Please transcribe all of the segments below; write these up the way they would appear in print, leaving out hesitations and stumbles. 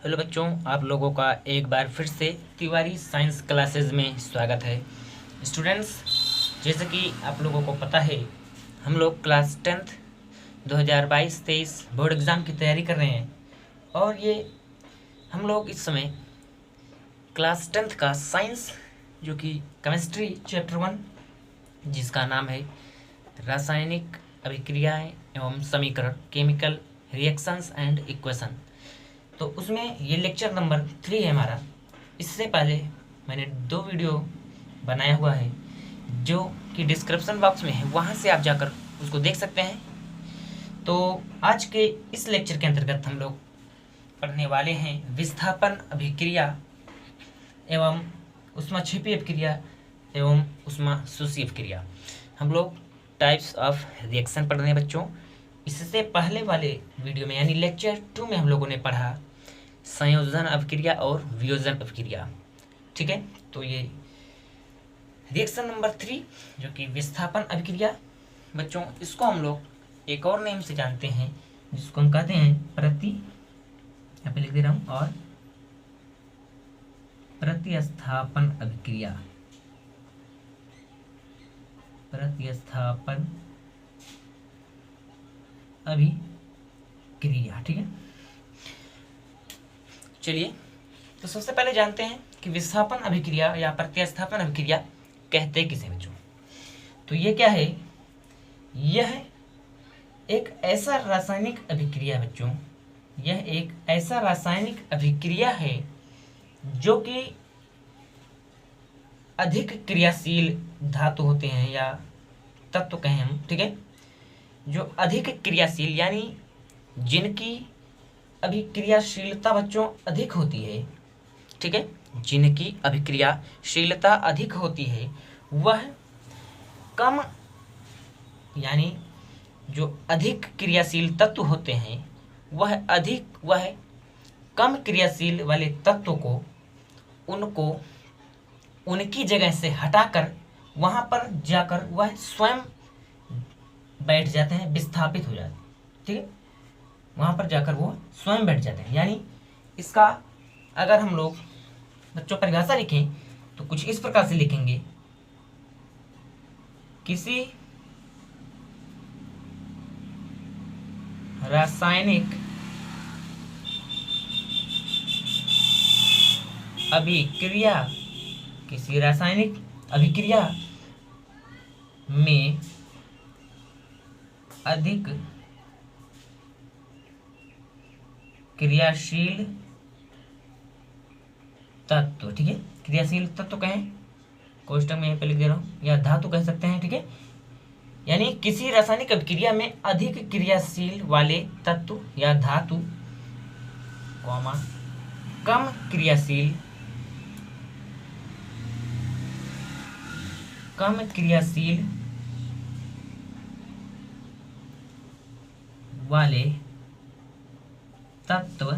Hello बच्चों, आप लोगों का एक बार फिर से तिवारी साइंस क्लासेस में स्वागत है। स्टूडेंट्स, जैसे कि आप लोगों को पता है, हम लोग क्लास 10th 2022-23 बोर्ड एग्ज़ाम की तैयारी कर रहे हैं और ये हम लोग इस समय क्लास 10th का साइंस जो कि केमिस्ट्री चैप्टर 1 जिसका नाम है रासायनिक अभिक्रियाएं एवं समीकरण, केमिकल रिएक्शंस एंड इक्वेशन, तो उसमें ये लेक्चर नंबर 3 है हमारा। इससे पहले मैंने 2 वीडियो बनाया हुआ है जो कि डिस्क्रिप्शन बॉक्स में है, वहाँ से आप जाकर उसको देख सकते हैं। तो आज के इस लेक्चर के अंतर्गत हम लोग पढ़ने वाले हैं विस्थापन अभिक्रिया एवं ऊष्माक्षेपी अभिक्रिया एवं ऊष्माशोषी अभिक्रिया। हम लोग टाइप्स ऑफ रिएक्शन पढ़ रहे हैं बच्चों। इससे पहले वाले वीडियो में यानी लेक्चर 2 में हम लोगों ने पढ़ा संयोजन अभिक्रिया और वियोजन अभिक्रिया। ठीक है, तो ये रिएक्शन नंबर 3 जो कि विस्थापन अभिक्रिया बच्चों, इसको हम लोग एक और नेम से जानते हैं जिसको हम कहते हैं यहाँ पे लिख दे रहा हूँ, और प्रतिस्थापन अभिक्रिया। प्रतिस्थापन अभिक्रिया, ठीक है। चलिए, तो सबसे पहले जानते हैं कि विस्थापन अभिक्रिया या प्रतिस्थापन अभिक्रिया कहते किसे बच्चों। तो ये क्या है? यह एक ऐसा रासायनिक अभिक्रिया है बच्चों, यह एक ऐसा रासायनिक अभिक्रिया है जो कि अधिक क्रियाशील धातु होते हैं या तत्व कहें हम, ठीक है, जो अधिक क्रियाशील यानी जिनकी अभिक्रियाशीलता बच्चों अधिक होती है, ठीक है, जिनकी अभिक्रियाशीलता अधिक होती है, वह कम यानी जो अधिक क्रियाशील तत्व होते हैं वह कम क्रियाशील वाले तत्व को उनको उनकी जगह से हटाकर वहाँ पर जाकर वह स्वयं बैठ जाते हैं, विस्थापित हो जाते हैं, ठीक है, वहाँ पर जाकर वो स्वयं बैठ जाते हैं। यानी इसका अगर हम लोग बच्चों परिभाषा लिखें तो कुछ इस प्रकार से लिखेंगे, किसी रासायनिक अभिक्रिया में अधिक क्रियाशील तत्व, ठीक है, क्रियाशील तत्व कहें, कोष्टक में यहाँ पे लिख दे रहा हूँ, या धातु कह सकते हैं, ठीक है, यानी किसी रासायनिक अभिक्रिया में अधिक क्रियाशील वाले तत्व या धातु कॉमा कम क्रियाशील वाले तत्व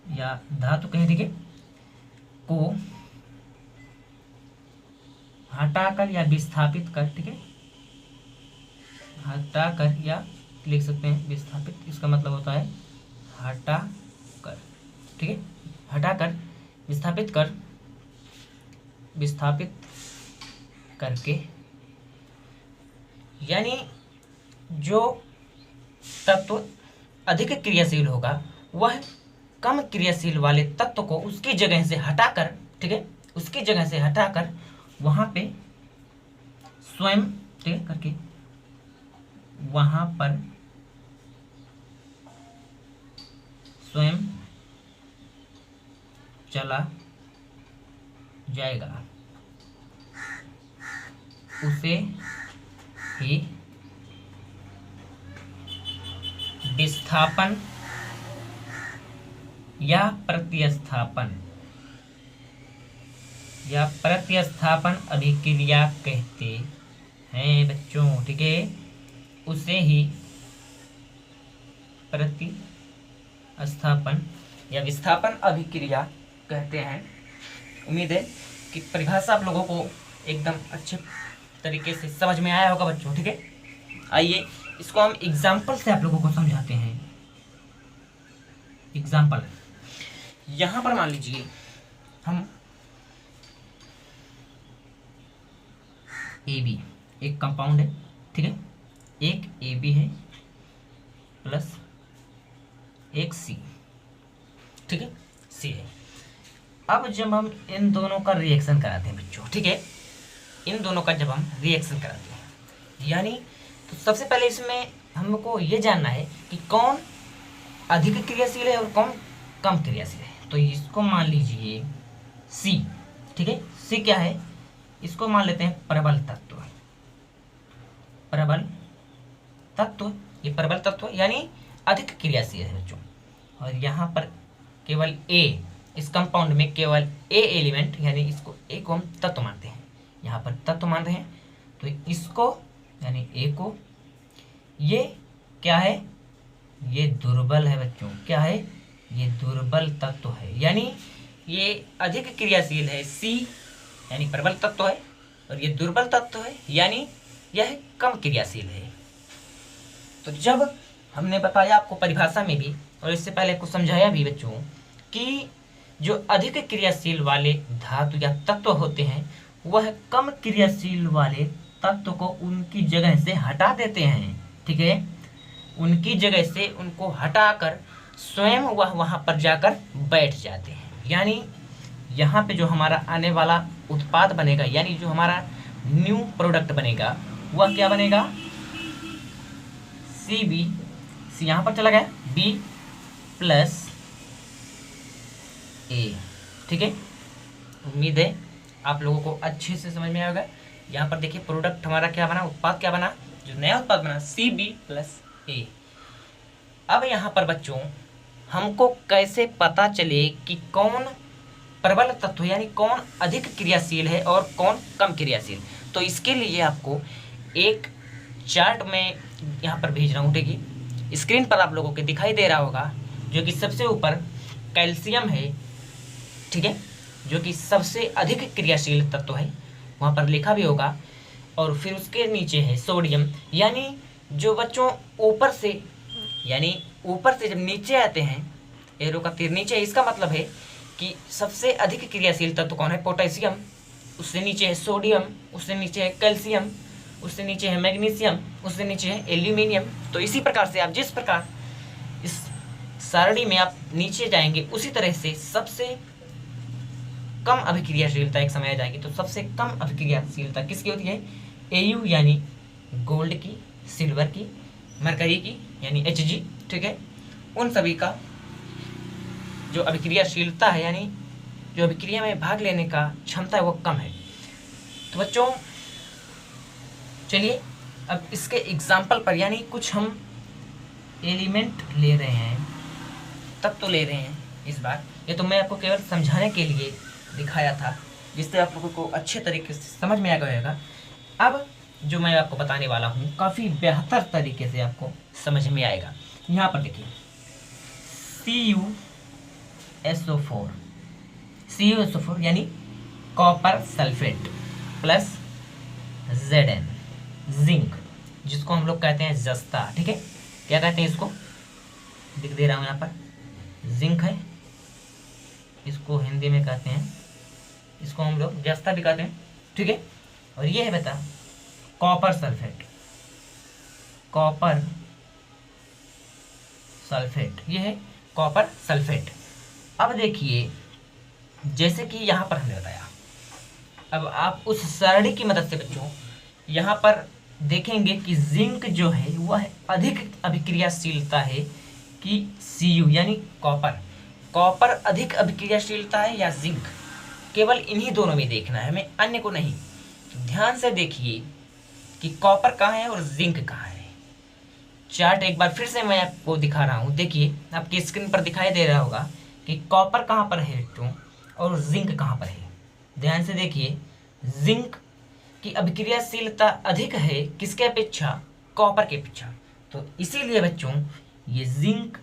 या धातु कहें, ठीक है, को हटाकर या विस्थापित कर, ठीक है, हटाकर या लिख सकते हैं विस्थापित, इसका मतलब होता है हटाकर, ठीक है, हटाकर विस्थापित करके, यानी जो तत्व अधिक क्रियाशील होगा वह कम क्रियाशील वाले तत्व को उसकी जगह से हटाकर, ठीक है, उसकी जगह से हटाकर वहाँ पे स्वयं, ठीक है, करके वहाँ पर स्वयं चला जाएगा, उसे ही विस्थापन या प्रतिस्थापन अभिक्रिया कहते हैं बच्चों, ठीक है, उसे ही प्रतिस्थापन या विस्थापन अभिक्रिया कहते हैं। उम्मीद है कि परिभाषा आप लोगों को एकदम अच्छे तरीके से समझ में आया होगा बच्चों, ठीक है। आइए इसको हम एग्जाम्पल से आप लोगों को समझाते हैं। एग्जाम्पल यहाँ पर मान लीजिए हम AB एक कंपाउंड है, ठीक है, एक AB है प्लस एक C, ठीक है, C है। अब जब हम इन दोनों का रिएक्शन कराते हैं बच्चों, ठीक है, इन दोनों का जब हम रिएक्शन कराते हैं, यानी तो सबसे पहले इसमें हमको ये जानना है कि कौन अधिक क्रियाशील है और कौन कम क्रियाशील है। तो इसको मान लीजिए C, ठीक है, C क्या है, इसको मान लेते हैं प्रबल तत्व, प्रबल तत्व, ये प्रबल तत्व यानी अधिक क्रियाशील है बच्चों। और यहाँ पर केवल A, इस कंपाउंड में केवल A एलिमेंट यानी इसको A को हम तत्व मानते हैं, यहाँ पर तत्व मान रहे हैं, तो इसको यानी A को, ये क्या है, ये दुर्बल है बच्चों, क्या है, ये दुर्बल तत्व है, यानी ये अधिक क्रियाशील है C यानी प्रबल तत्व है, और ये दुर्बल तत्व है यानी यह कम क्रियाशील है। तो जब हमने बताया आपको परिभाषा में भी और इससे पहले आपको समझाया भी बच्चों कि जो अधिक क्रियाशील वाले धातु या तत्व होते हैं वह कम क्रियाशील वाले तत्व को उनकी जगह से हटा देते हैं, ठीक है, उनकी जगह से उनको हटाकर स्वयं वह वहाँ पर जाकर बैठ जाते हैं। यानी यहाँ पे जो हमारा आने वाला उत्पाद बनेगा यानी जो हमारा न्यू प्रोडक्ट बनेगा वह क्या बनेगा, CB, C यहाँ पर चला गया, B प्लस A, ठीक है। उम्मीद है आप लोगों को अच्छे से समझ में आएगा। यहाँ पर देखिए प्रोडक्ट हमारा क्या बना, उत्पाद क्या बना, जो नया उत्पाद बना CB प्लस A। अब यहाँ पर बच्चों हमको कैसे पता चले कि कौन प्रबल तत्व यानी कौन अधिक क्रियाशील है और कौन कम क्रियाशील, तो इसके लिए आपको एक चार्ट में यहाँ पर भेज रहा हूँ, ठीक है, स्क्रीन पर आप लोगों के दिखाई दे रहा होगा, जो कि सबसे ऊपर कैल्शियम है, ठीक है, जो कि सबसे अधिक क्रियाशील तत्व है, वहाँ पर लिखा भी होगा, और फिर उसके नीचे है सोडियम, यानी जो बच्चों ऊपर से यानी ऊपर से जब नीचे आते हैं, एरो का तीर नीचे है, इसका मतलब है कि सबसे अधिक क्रियाशील तत्व कौन है, पोटेशियम, उससे नीचे है सोडियम, उससे नीचे है कैल्शियम, उससे नीचे है मैग्नीशियम, उससे नीचे है एल्यूमिनियम। तो इसी प्रकार से आप जिस प्रकार इस सारणी में आप नीचे जाएंगे उसी तरह से सबसे कम अभिक्रियाशीलता एक समय आ जाएगी। तो सबसे कम अभिक्रियाशीलता किसकी होती है, Au यानी गोल्ड की, सिल्वर की, मरकरी की यानी Hg, ठीक है, उन सभी का जो अभिक्रियाशीलता है यानी जो अभिक्रिया में भाग लेने का क्षमता है वो कम है। तो बच्चों चलिए अब इसके एग्जाम्पल पर यानी कुछ हम एलिमेंट ले रहे हैं, तत्व ले रहे हैं इस बार, ये तो मैं आपको केवल समझाने के लिए दिखाया था जिससे आप लोगों को अच्छे तरीके से समझ में आ गया होगा। अब जो मैं आपको बताने वाला हूँ काफ़ी बेहतर तरीके से आपको समझ में आएगा। यहाँ पर देखिए CuSO4, CuSO4 यानी copper sulphate plus Zn, zinc, जिसको हम लोग कहते हैं जस्ता, ठीक है, क्या कहते हैं इसको, लिख दे रहा हूँ यहाँ पर, जिंक है, इसको हिंदी में कहते हैं, इसको हम लोग जस्ता भी कहते हैं, ठीक है। और ये है बता कॉपर सल्फेट, कॉपर सल्फेट, ये है कॉपर सल्फेट। अब देखिए जैसे कि यहाँ पर हमने बताया, अब आप उस सरणी की मदद से बच्चों यहाँ पर देखेंगे कि जिंक जो है वह अधिक अभिक्रियाशीलता है कि Cu यानी कॉपर, कॉपर अधिक अभिक्रियाशीलता है या जिंक, केवल इन्हीं दोनों में देखना है, हमें अन्य को नहीं। तो ध्यान से देखिए कि कॉपर कहाँ है और जिंक कहाँ है। चार्ट एक बार फिर से मैं आपको दिखा रहा हूँ, देखिए आपकी स्क्रीन पर दिखाई दे रहा होगा कि कॉपर कहाँ पर है बच्चों और जिंक कहाँ पर है। ध्यान से देखिए, जिंक की अभिक्रियाशीलता अधिक है किसके अपेक्षा, कॉपर के अपेक्षा। तो इसीलिए बच्चों ये जिंक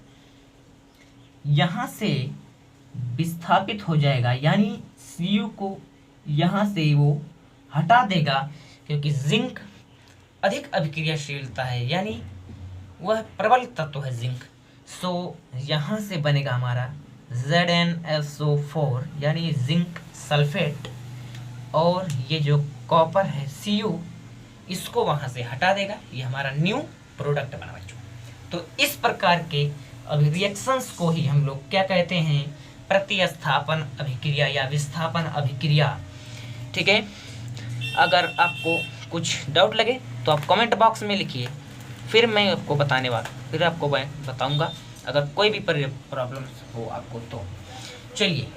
यहाँ से विस्थापित हो जाएगा, यानी Cu को यहाँ से वो हटा देगा, क्योंकि जिंक अधिक अभिक्रियाशीलता है यानी वह प्रबल तत्व है जिंक। सो यहाँ से बनेगा हमारा ZnSO4 यानी जिंक सल्फेट, और ये जो कॉपर है Cu, इसको वहाँ से हटा देगा। ये हमारा न्यू प्रोडक्ट बना बच्चों। तो इस प्रकार के अभी रिएक्शंस को ही हम लोग क्या कहते हैं, प्रतिस्थापन अभिक्रिया या विस्थापन अभिक्रिया। ठीक है, अगर आपको कुछ डाउट लगे तो आप कमेंट बॉक्स में लिखिए, फिर मैं आपको फिर आपको मैं बताऊंगा अगर कोई भी प्रॉब्लम्स हो आपको तो। चलिए,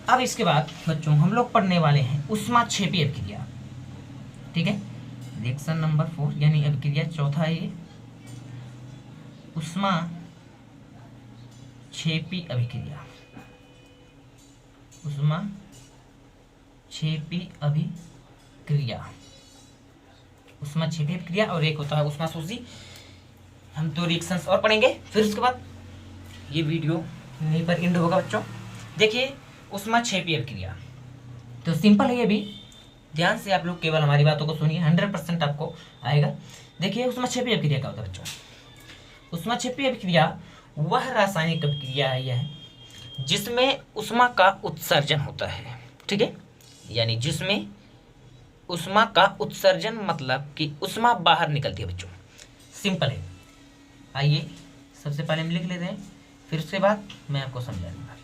अब इसके बाद बच्चों हम लोग पढ़ने वाले हैं ऊष्माक्षेपी अभिक्रिया। ठीक है, रिएक्शन नंबर 4 यानी अभिक्रिया चौथा है ये, ऊष्माक्षेपी अभिक्रिया। ऊष्माक्षेपी अभिक्रिया, ऊष्माक्षेपी अभिक्रिया, और एक होता है ऊष्माशोषी। हम तो रिएक्शंस और पढ़ेंगे, फिर उसके बाद ये वीडियो यहीं पर एंड होगा बच्चों। देखिए ऊष्माक्षेपी अभिक्रिया तो सिंपल है, ये भी ध्यान से आप लोग केवल हमारी बातों को सुनिए, 100% आपको आएगा। देखिए ऊष्माक्षेपी अभिक्रिया क्या होता है बच्चों। ऊष्माक्षेपी अभिक्रिया वह रासायनिक अभिक्रिया है यह जिसमें ऊष्मा का उत्सर्जन होता है। ठीक है, यानी जिसमें ऊष्मा का उत्सर्जन मतलब कि ऊष्मा बाहर निकलती है बच्चों। सिंपल है, आइए सबसे पहले हम लिख लेते हैं, फिर उसके बाद मैं आपको समझा दूंगा।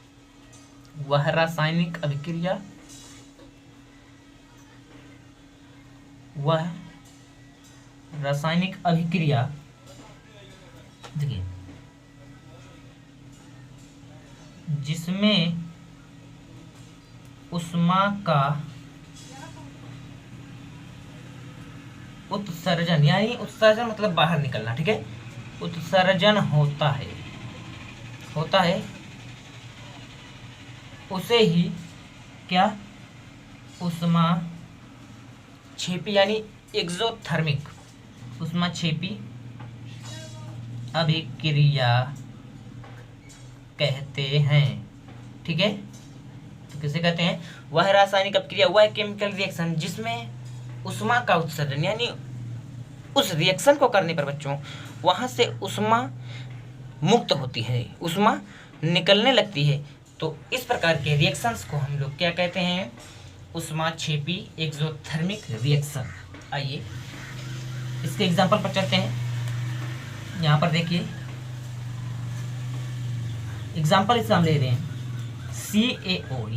वह रासायनिक अभिक्रिया, वह रासायनिक अभिक्रिया, देखिए जिसमें ऊष्मा का उत्सर्जन, यानी उत्सर्जन मतलब बाहर निकलना। ठीक है, उत्सर्जन होता है उसे ही क्या, ऊष्माक्षेपी यानी एक्सोथर्मिक ऊष्माक्षेपी अभिक्रिया कहते हैं। ठीक है, तो किसे कहते हैं, वह रासायनिक अभिक्रिया, वह केमिकल रिएक्शन जिसमें ऊष्मा का उत्सर्जन, यानी उस रिएक्शन को करने पर बच्चों वहां से ऊष्मा मुक्त होती है, ऊष्मा निकलने लगती है। तो इस प्रकार के रिएक्शंस को हम लोग क्या कहते हैं, ऊष्माक्षेपी एक्सोथर्मिक रिएक्शन। आइए इसके एग्जांपल पर चलते हैं। यहाँ पर देखिए एग्जांपल इसका हम ले रहे हैं CaO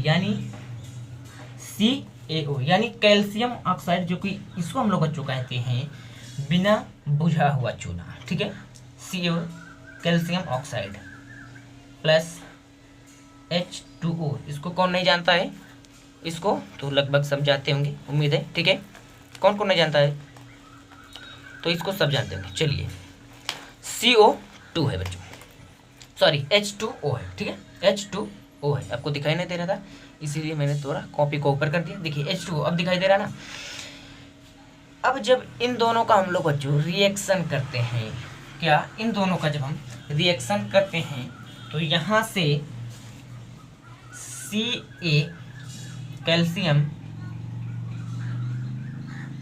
यानी कैल्शियम ऑक्साइड, जो कि इसको हम लोग बच्चों कहते हैं बिना बुझा हुआ चूना। ठीक है, CO calcium oxide plus H2O, इसको कौन नहीं जानता है, इसको तो लगभग सब जानते होंगे, उम्मीद है। ठीक है, कौन कौन नहीं जानता है, तो इसको सब जानते होंगे। चलिए CO2 है बच्चों, सॉरी H2O है। ठीक है, H2O है, आपको दिखाई नहीं दे रहा था इसीलिए मैंने थोड़ा कॉपी को ऊपर कर दिया। देखिए H2O अब दिखाई दे रहा ना। अब जब इन दोनों का हम लोग बच्चों रिएक्शन करते हैं, क्या इन दोनों का जब हम रिएक्शन करते हैं तो यहाँ से Ca कैल्शियम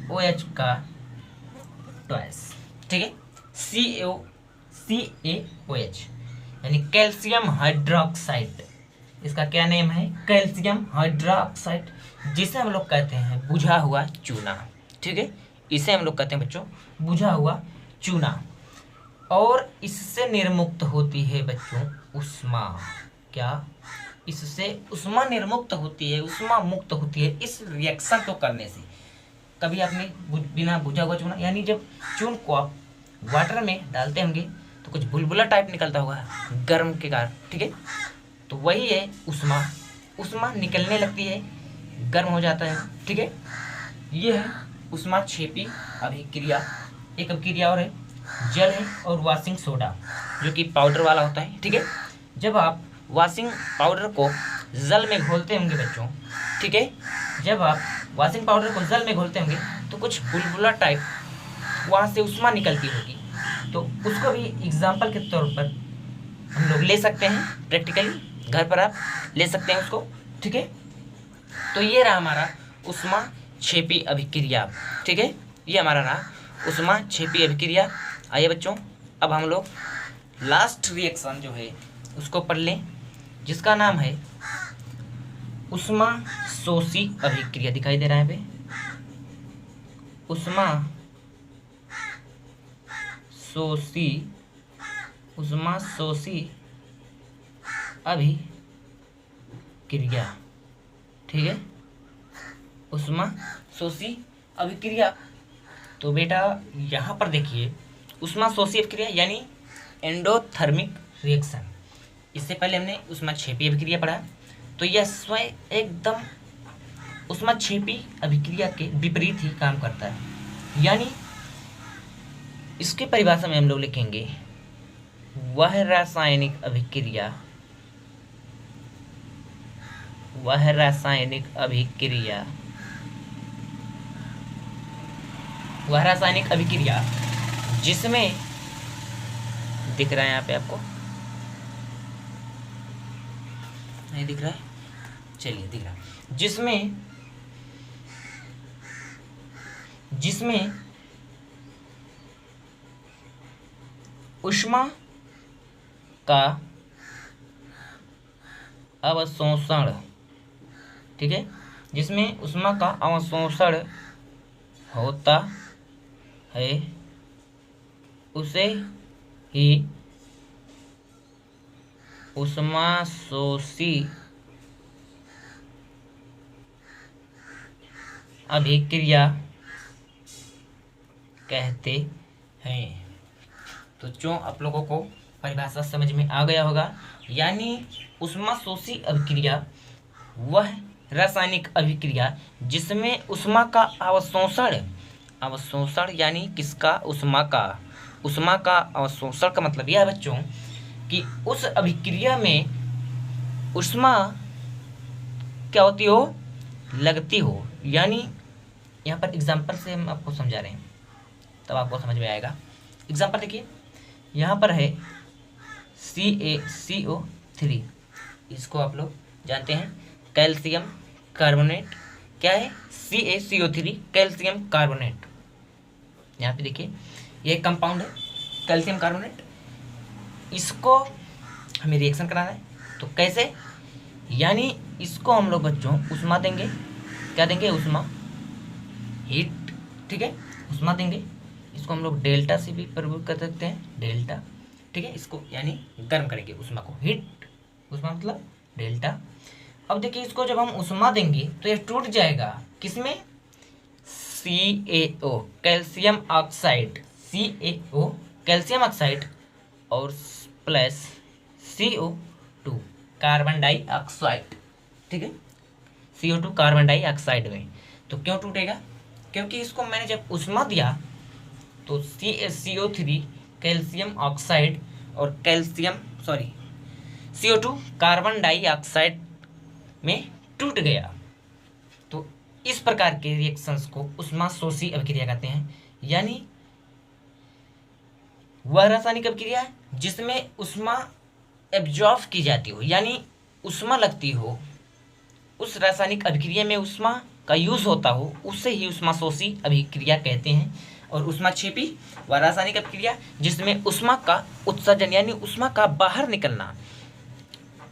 OH का ट्वाइस। ठीक है, CaOH यानी कैल्शियम हाइड्रोक्साइड, इसका क्या नेम है, कैल्शियम हाइड्रोक्साइड, जिसे हम लोग कहते हैं बुझा हुआ चूना। ठीक है, इसे हम लोग कहते हैं बच्चों बुझा हुआ चूना, और इससे निर्मुक्त होती है बच्चों ऊष्मा। क्या, इससे ऊष्मा निर्मुक्त होती है, ऊष्मा मुक्त होती है इस रिएक्शन को करने से। कभी आपने बिना बुझा हुआ चूना, यानी जब चून को आप वाटर में डालते होंगे तो कुछ बुलबुला टाइप निकलता होगा गर्म के कारण। ठीक है, तो वही है ऊष्मा निकलने लगती है, गर्म हो जाता है। ठीक है, ये है ऊष्माक्षेपी अभिक्रिया। एक अभिक्रिया और है, जल है और वॉशिंग सोडा, जो कि पाउडर वाला होता है। ठीक है, जब आप वॉशिंग पाउडर को जल में घोलते होंगे बच्चों, ठीक है, जब आप वॉशिंग पाउडर को जल में घोलते होंगे तो कुछ बुलबुला टाइप वहाँ से ऊष्मा निकलती होगी, तो उसको भी एग्जाम्पल के तौर पर हम लोग ले सकते हैं, प्रैक्टिकली घर पर आप ले सकते हैं उसको। ठीक है, तो ये रहा हमारा ऊष्माक्षेपी अभिक्रिया। ठीक है, ये हमारा रहा ऊष्माक्षेपी अभिक्रिया। आइए बच्चों, अब हम लोग लास्ट रिएक्शन जो है उसको पढ़ लें, जिसका नाम है उष्मा शोषी अभिक्रिया। दिखाई दे रहा है पे उष्मा शोषी अभिक्रिया। ठीक है, उष्मा शोषी अभिक्रिया। तो बेटा यहाँ पर देखिए उष्मा शोषी अभिक्रिया यानी एंडोथर्मिक रिएक्शन। इससे पहले हमने उष्माक्षेपी अभिक्रिया पढ़ा, तो यह स्वयं एकदम उष्माक्षेपी अभिक्रिया के विपरीत ही काम करता है। यानी इसके परिभाषा में हम लोग लिखेंगे वह रासायनिक अभिक्रिया जिसमें दिख रहा है यहाँ पे आपको नहीं दिख रहा है, चलिए दिख रहा है, जिसमें ऊष्मा का अवशोषण, ठीक है, जिसमें ऊष्मा का अवशोषण होता है उसे ही उष्मा शोषी अभिक्रिया कहते हैं। तो जो आप लोगों को परिभाषा समझ में आ गया होगा, यानी उष्मा शोषी अभिक्रिया वह रासायनिक अभिक्रिया जिसमें ऊष्मा का अवशोषण यानी किसका, ऊष्मा का अवशोषण का मतलब यह है बच्चों कि उस अभिक्रिया में ऊष्मा क्या होती हो, लगती हो। यानी यहाँ पर एग्जाम्पल से हम आपको समझा रहे हैं तब आपको समझ में आएगा। एग्जाम्पल देखिए, यहाँ पर है CaCO3, इसको आप लोग जानते हैं कैल्शियम कार्बोनेट। क्या है CaCO3 कैल्शियम कार्बोनेट। यहाँ पे देखिए ये कंपाउंड है कैल्शियम कार्बोनेट, इसको हमें रिएक्शन कराना है। तो कैसे, यानी इसको हम लोग बच्चों उष्मा देंगे। क्या देंगे, उष्मा, हीट, ठीक है, उष्मा देंगे। इसको हम लोग डेल्टा से भी प्रयोग कर सकते हैं, डेल्टा, ठीक है, इसको यानी गर्म करेंगे उष्मा को, हीट, उष्मा मतलब डेल्टा। अब देखिए इसको जब हम उष्मा देंगे तो ये टूट जाएगा किसमें, CaO calcium oxide, CaO calcium oxide और प्लस CO2 कार्बन डाइऑक्साइड, ठीक है, CO2 कार्बन डाइऑक्साइड में। तो क्यों टूटेगा, क्योंकि इसको मैंने जब उष्मा दिया तो CaCO3 कैल्शियम ऑक्साइड और CO2 कार्बन डाइऑक्साइड में टूट गया। तो इस प्रकार के रिएक्शंस को उष्मा शोषी अभिक्रिया कहते हैं। यानी वह रासायनिक अभिक्रिया जिसमें उष्मा एब्जॉर्ब की जाती हो, यानी उष्मा लगती हो, उस रासायनिक अभिक्रिया में उष्मा का यूज होता हो, उससे ही उष्मा शोषी अभिक्रिया कहते हैं। और उष्माक्षेपी व रासायनिक अभिक्रिया जिसमें उष्मा का उत्सर्जन यानी उष्मा का बाहर निकलना,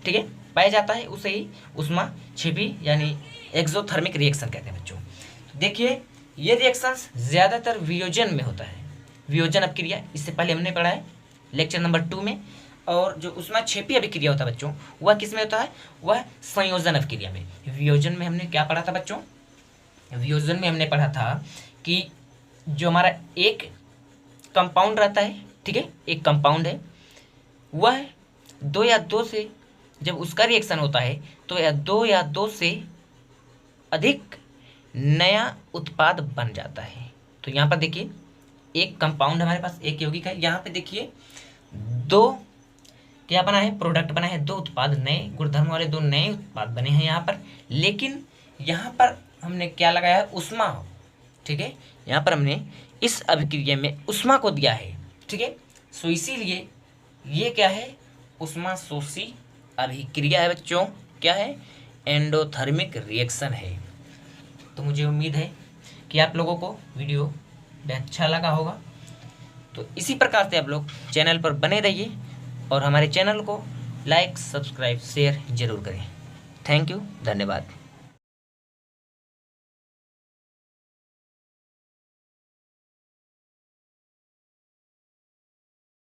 ठीक है, पाया जाता है, उसे ही उष्माक्षेपी यानी एक्सोथर्मिक रिएक्शन कहते हैं बच्चों। तो देखिए ये रिएक्शंस ज़्यादातर वियोजन में होता है, वियोजन अभिक्रिया, इससे पहले हमने पढ़ा है लेक्चर नंबर 2 में। और जो उष्माक्षेपी अभिक्रिया होता है बच्चों वह किस में होता है, वह संयोजन अभिक्रिया में। वियोजन में हमने क्या पढ़ा था बच्चों, वियोजन में हमने पढ़ा था कि जो हमारा एक कंपाउंड रहता है, ठीक है, एक कंपाउंड है, वह 2 या 2 से जब उसका रिएक्शन होता है तो या 2 या 2 से अधिक नया उत्पाद बन जाता है। तो यहाँ पर देखिए एक कंपाउंड हमारे पास, एक यौगिक है, यहाँ पे देखिए 2 क्या बना है, प्रोडक्ट बना है, 2 उत्पाद, नए गुणधर्म वाले 2 नए उत्पाद बने हैं यहाँ पर। लेकिन यहाँ पर हमने क्या लगाया है, उष्मा, ठीक है, यहाँ पर हमने इस अभिक्रिया में उष्मा को दिया है, ठीक है। सो इसीलिए ये क्या है, उष्मा शोषी अभिक्रिया है बच्चों, क्या है, एंडोथर्मिक रिएक्शन है। तो मुझे उम्मीद है कि आप लोगों को वीडियो बहुत अच्छा लगा होगा। तो इसी प्रकार से आप लोग चैनल पर बने रहिए और हमारे चैनल को लाइक सब्सक्राइब शेयर जरूर करें। थैंक यू, धन्यवाद।